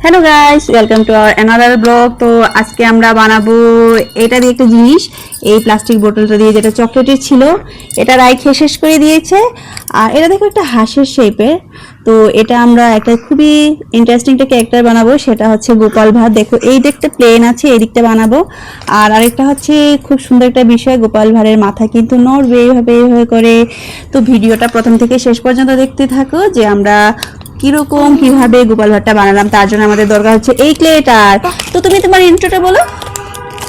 Hello guys, welcome to our another blog. তো আজকে আমরা বানাবো এটা দিয়ে একটা জিনিস, এই প্লাস্টিক বোতলটা দিয়ে, যেটা চকলেটের ছিল, এটা রাই খেয়ে শেষ করে দিয়েছে। আর এটা দেখো একটা হাঁসের শেপের। তো এটা আমরা একটা খুবই ইন্টারেস্টিং একটা ক্যারেক্টার বানাবো, সেটা হচ্ছে গোপাল ভাঁড়। দেখো এই দিকটা প্লেন আছে, এই দিকটা বানাবো। আর আরেকটা হচ্ছে খুব সুন্দর একটা বিষয়, গোপাল ভাঁড়ের মাথা কিন্তু নড়বে এইভাবে এইভাবে করে। তো ভিডিওটা প্রথম থেকে শেষ পর্যন্ত দেখতে থাকো যে আমরা কিরকম কিভাবে গোপাল ভাঁড়টা বানালাম। তার জন্য আমাদের দরকার হচ্ছে এই ক্লেটার। তো তুমি তোমার ইন্ট্রোটা বলো।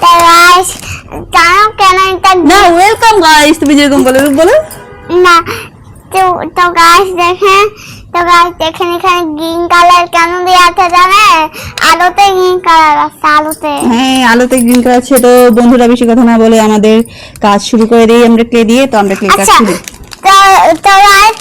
গাইস জানো কেন এটা না, ওয়েলকাম গাইস, তুমি যেরকম বলো বলো না। তো গাইস দেখেন, এখানে গ্রিন কালার কেন দেওয়া আছে জানে? আলোতে গ্রিন কালার আছে, আলোতে। হ্যাঁ, আলোতে গ্রিন কালার আছে। তো বন্ধুরা বেশি কথা না বলে আমাদের কাজ শুরু করে দিই আমরা ক্লে দিয়ে। তো আমরা ক্লে কাজ আচ্ছা, শুরু। তো গাইস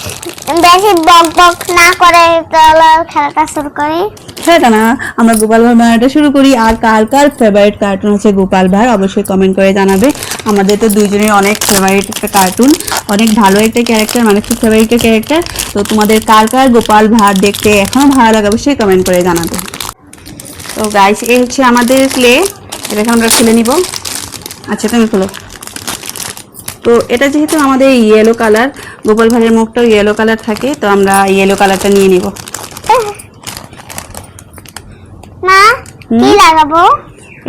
বেশি বক বক না করে তাহলে খেলাটা শুরু করি। সেটা না, আমরা গোপাল ভাঁড় বানানোটা শুরু করি। আর কার কার ফেভারিট কার্টুন হচ্ছে গোপাল ভাঁড়, অবশ্যই কমেন্ট করে জানাবে। আমাদের তো দুইজনের অনেক ফেভারিট একটা কার্টুন, অনেক ভালো একটা ক্যারেক্টার, মানে খুব ফেভারিট একটা ক্যারেক্টার। তো তোমাদের কার কার গোপাল ভাঁড় দেখতে এখনো ভালো লাগে, অবশ্যই কমেন্ট করে জানাবে। তো গাইস, এই হচ্ছে আমাদের ক্লে, এটাকে আমরা খুলে নিব। আচ্ছা, তুমি খুলো। তো এটা যেহেতু আমাদের ইয়েলো কালার, গোপাল ভাঁড়ের মুখটাও ইয়েলো কালার থাকে, তো আমরা ইয়েলো কালারটা নিয়ে নিব। না, কি লাগাবো?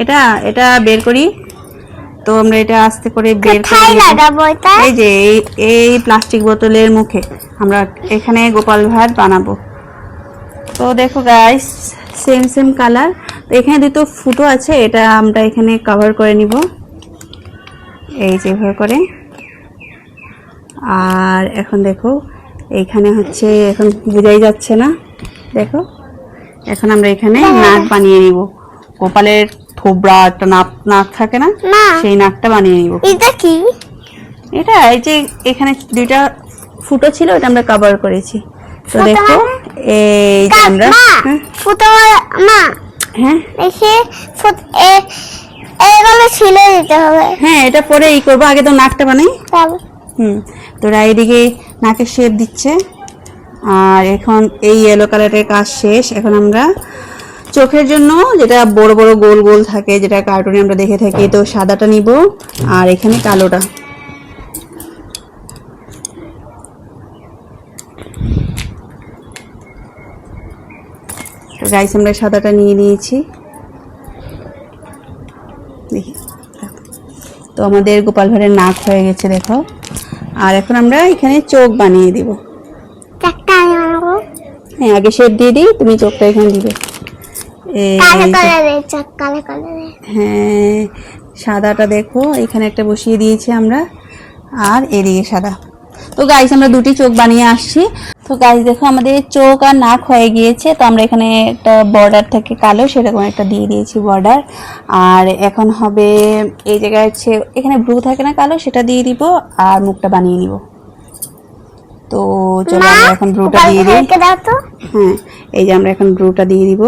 এটা এটা বের করি। তো আমরা এটা আস্তে করে বের কোথায় করে লাগাবো এটা? এই যে এই প্লাস্টিক বোতলের মুখে আমরা এখানে গোপাল ভাঁড় বানাবো। তো দেখো গাইস, সেম সেম কালার। তো এখানে দুটো ফুটো আছে, এটা আমরা এখানে কভার করে নিব এই যে এভাবে করে। আর এখন দেখো এইখানে হচ্ছে, এখন বোঝাই যাচ্ছে না, দেখো এখন আমরা এখানে নাক বানিয়ে নিব। গোপালের থোবরা একটা নাক থাকে না, না, সেই নাকটা বানিয়ে নিব। এটা কি? এটা এই যে এখানে দুইটা ফুটো ছিল, এটা আমরা কভার করেছি। তো ফুটো দেখো মানে? এই যে আমরা ফুটো না, হ্যাঁ দেখি এগুলো ছিলে দিতে হবে। হ্যাঁ, এটা পরে এই করবো, আগে তো নাকটা বানাই। তাহলে তোরা এইদিকে নাকের শেপ দিচ্ছে। আর এখন এই ইয়েলো কালারের কাজ শেষ। এখন আমরা চোখের জন্য, যেটা বড় বড় গোল গোল থাকে, যেটা কার্টুনে আমরা দেখে থাকি, তো সাদাটা নিব আর এখানে কালোটা। তো গাইস, আমরা সাদাটা নিয়ে নিয়েছি। দেখি, তো আমাদের গোপাল ভাঁড়ের নাক হয়ে গেছে, দেখো। আর এখন আমরা এখানে চোখ বানিয়ে দিব। চারটা আমি বানাবো। হ্যাঁ, আগে শেপ দিয়ে দিই, তুমি চোখটা এখানে দিবে। কালো এই যে, কালারের চোখ, কালো কালারের। হ্যাঁ, সাদাটা দেখো এখানে একটা বসিয়ে দিয়েছি আমরা, আর এদিকে সাদা। তো গাইস, আমরা দুটি চোখ বানিয়ে আসছি। তো গাইস দেখো, আমাদের চোখ আর নাক হয়ে গিয়েছে। তো আমরা এখানে একটা বর্ডার থাকে কালো, সেরকম একটা দিয়ে দিয়েছি বর্ডার। আর এখন হবে এই জায়গায় হচ্ছে, এখানে ব্রু থাকে না কালো, সেটা দিয়ে দিব আর মুখটা বানিয়ে নিব। তো চলো আমরা এখন ব্রুটা দিয়ে দিই। দাও তো। হ্যাঁ, এই যে আমরা এখন ব্রুটা দিয়ে দিব।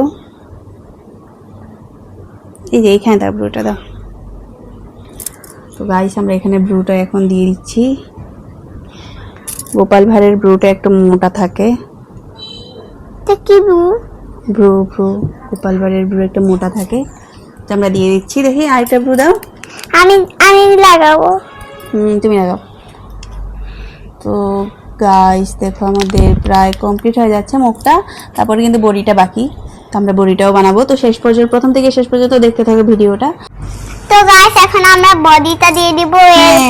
এই যে এইখানে দাও, ব্রুটা দাও। তো গাইস, আমরা এখানে ব্রুটা এখন দিয়ে দিচ্ছি। গোপাল ভাঁড়ের ব্রুটা একটু মোটা থাকে। এটা কি ব্লু? ব্রু ব্রু গোপাল ভাঁড়ের ব্রু একটু মোটা থাকে, তো আমরা দিয়ে দিচ্ছি। দেখি আরেকটা ব্রু দাও। আমি আমি লাগাবো। তুমি লাগাও। তো গাইস দেখো, আমাদের প্রায় কমপ্লিট হয়ে যাচ্ছে মুখটা, তারপরে কিন্তু বডিটা বাকি। তো আমরা বডিটাও বানাবো। তো শেষ পর্যন্ত, প্রথম থেকে শেষ পর্যন্ত দেখতে থাকো ভিডিওটা। তো গাইস, এখন আমরা বডিটা দিয়ে দিব।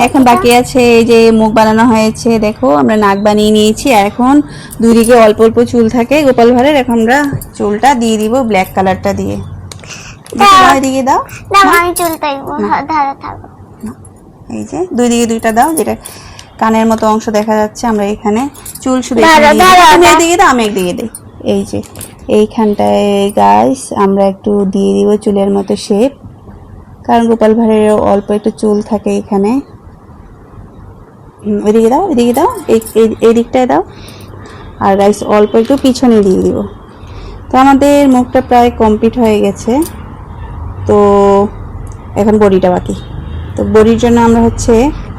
এখন বাকি আছে এই যে মুখ বানানো হয়েছে, দেখো আমরা নাক বানিয়ে নিয়েছি। আর এখন দুই দিকে অল্প অল্প চুল থাকে গোপাল ভাঁড়ের, এখন আমরা চুলটা দিয়ে দিব ব্ল্যাক কালারটা দিয়ে। এদিকে দাও, আমি চুলটা ধরে থাকবো। এই যে দুই দিকে দুইটা দাও, যেটা কানের মতো অংশ দেখা যাচ্ছে। আমরা এখানে চুল শুধু এদিকে দাও, আমি একদিকে দিই। এই যে এইখানটায় গাইস আমরা একটু দিয়ে দিব চুলের মতো শেপ, কারণ গোপাল ভাঁড়ের অল্প একটু চুল থাকে এখানে। ওইদিকে দাও, এদিকে দাও, এই দিকটায় দাও। আর গাইস অল্প একটু পিছনে দিয়ে দিব। তো আমাদের মুখটা প্রায় কমপ্লিট হয়ে গেছে। তো এখন বডিটা বাকি। তো বডির জন্য আমরা হচ্ছে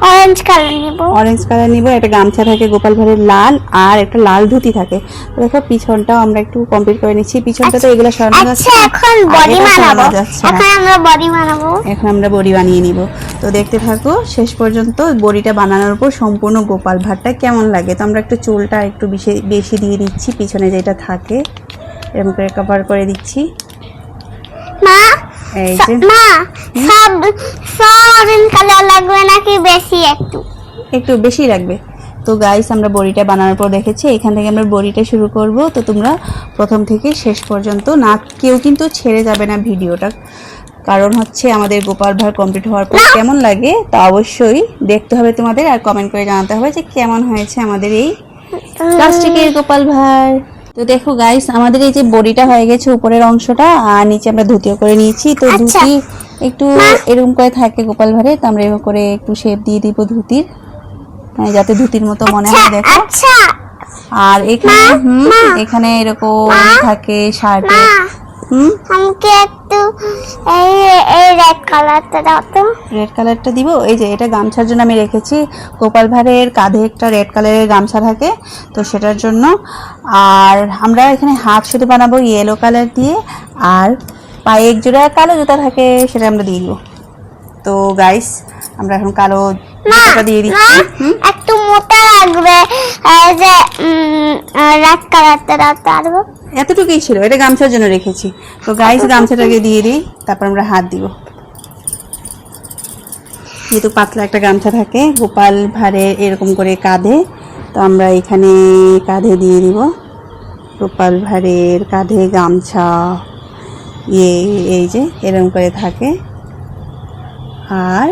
অরেঞ্জ কালার নিব। অরেঞ্জ কালার নিব। একটা গামছা থাকে গোপাল ভাঁড়ের লাল, আর একটা লাল ধুতি থাকে। তো দেখো পিছনটাও আমরা একটু কমপ্লিট করে নিচ্ছি। পিছনটা তো এগুলো সরানো যাচ্ছে আচ্ছা, না, এখন আর বডি এটা বানাবো। সরানো যাচ্ছে না। এখন আমরা বডি বানাবো। এখন আমরা বড়ি বানিয়ে নিব। তো দেখতে থাকো শেষ পর্যন্ত। বড়িটা বানানোর পর সম্পূর্ণ গোপাল ভাঁড়টা কেমন লাগে। তো আমরা একটু চুলটা একটু বেশি বেশি দিয়ে দিচ্ছি, পিছনে যেটা থাকে এরকম করে কভার করে দিচ্ছি। মা, এই যে মা, সব অরেঞ্জ কালার লাগবে নাকি বেশি একটু? একটু বেশি লাগবে। তো গাইস আমরা বড়িটা বানানোর পর দেখেছি, এখান থেকে আমরা বড়িটা শুরু করব। তো তোমরা প্রথম থেকে শেষ পর্যন্ত না কেউ কিন্তু ছেড়ে যাবে না ভিডিওটা, কারণ হচ্ছে আমাদের গোপাল ভাঁড় কমপ্লিট হওয়ার পর কেমন লাগে তা অবশ্যই দেখতে হবে তোমাদের, আর কমেন্ট করে জানাতে হবে যে কেমন হয়েছে আমাদের এই প্লাস্টিকের গোপাল ভাঁড়। তো দেখো গাইস আমাদের এই যে বড়িটা হয়ে গেছে উপরের অংশটা, আর নিচে আমরা ধুতিও করে নিয়েছি। তো আচ্ছা। ধুতি একটু এরকম করে থাকে গোপাল ভাঁড়ে, তো আমরা এরকম করে একটু শেপ দিয়ে দিব ধুতির, যাতে ধুতির মতো মনে হয়। দেখো আচ্ছা আর এখানে এখানে এরকম থাকে শার্টে। আমাকে একটু এই এই রেড কালারটা দাও তো। রেড কালারটা দিব। এই যে এটা গামছার জন্য আমি রেখেছি। গোপাল ভাঁড়ের কাঁধে একটা রেড কালারের গামছা থাকে, তো সেটার জন্য। আর আমরা এখানে হাত শুধু বানাবো ইয়েলো কালার দিয়ে, আর পায়ে এক জোড়া কালো জুতা থাকে, সেটা আমরা দিয়ে দিব। তো গাইস আমরা এখন কালো জুতাটা দিয়ে দিচ্ছি। একটু মোটা লাগবে, এই যে রেড কালারটা দাও তো আরো। এতটুকুই ছিল, এটা গামছার জন্য রেখেছি। তো গাইস গামছাটাকে দিয়ে দিই, তারপর আমরা হাত দিব। যেহেতু পাতলা একটা গামছা থাকে গোপাল ভাঁড়ের এরকম করে কাঁধে, তো আমরা এখানে কাঁধে দিয়ে দিব গোপাল ভাঁড়ের কাঁধে গামছা। এই যে এরকম করে থাকে, আর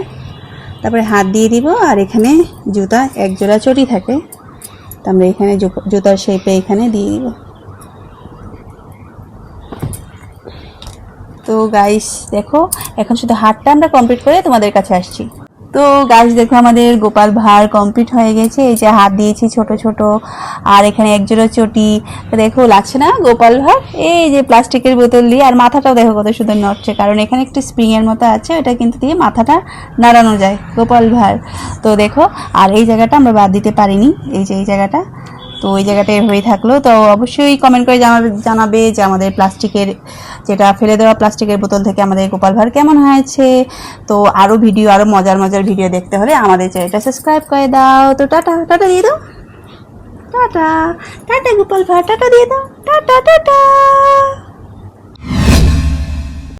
তারপরে হাত দিয়ে দিব। আর এখানে জুতা এক জোড়া চটি থাকে, তো আমরা এখানে জুতার শেপে এখানে দিয়ে দিব। তো গাইস দেখো এখন শুধু হাতটা আমরা কমপ্লিট করে তোমাদের কাছে আসছি। তো গাইস দেখো আমাদের গোপাল ভাঁড় কমপ্লিট হয়ে গেছে। এই যে হাত দিয়েছি ছোট ছোট, আর এখানে একজোড়া চটি। দেখো লাগছে না গোপাল ভাঁড়? এই যে প্লাস্টিকের বোতল দিয়ে, আর মাথাটাও দেখো কত সুন্দর নড়ছে, কারণ এখানে একটু স্প্রিং এর মতো আছে, ওটা কিন্তু দিয়ে মাথাটা নাড়ানো যায় গোপাল ভাঁড়। তো দেখো আর এই জায়গাটা আমরা বাদ দিতে পারিনি, এই যে এই জায়গাটা, তো ওই জায়গাটা এভাবেই থাকলো। তো অবশ্যই কমেন্ট করে জানাবে যে আমাদের প্লাস্টিকের যেটা ফেলে দেওয়া প্লাস্টিকের বোতল থেকে আমাদের গোপাল ভাঁড় কেমন হয়েছে। তো আরও ভিডিও, আরও মজার মজার ভিডিও দেখতে হলে আমাদের চ্যানেলটা সাবস্ক্রাইব করে দাও। তো টাটা টাটা দিয়ে দাও, tata tata Gopal Bhar tata দিয়ে দাও, টাটা টাটা।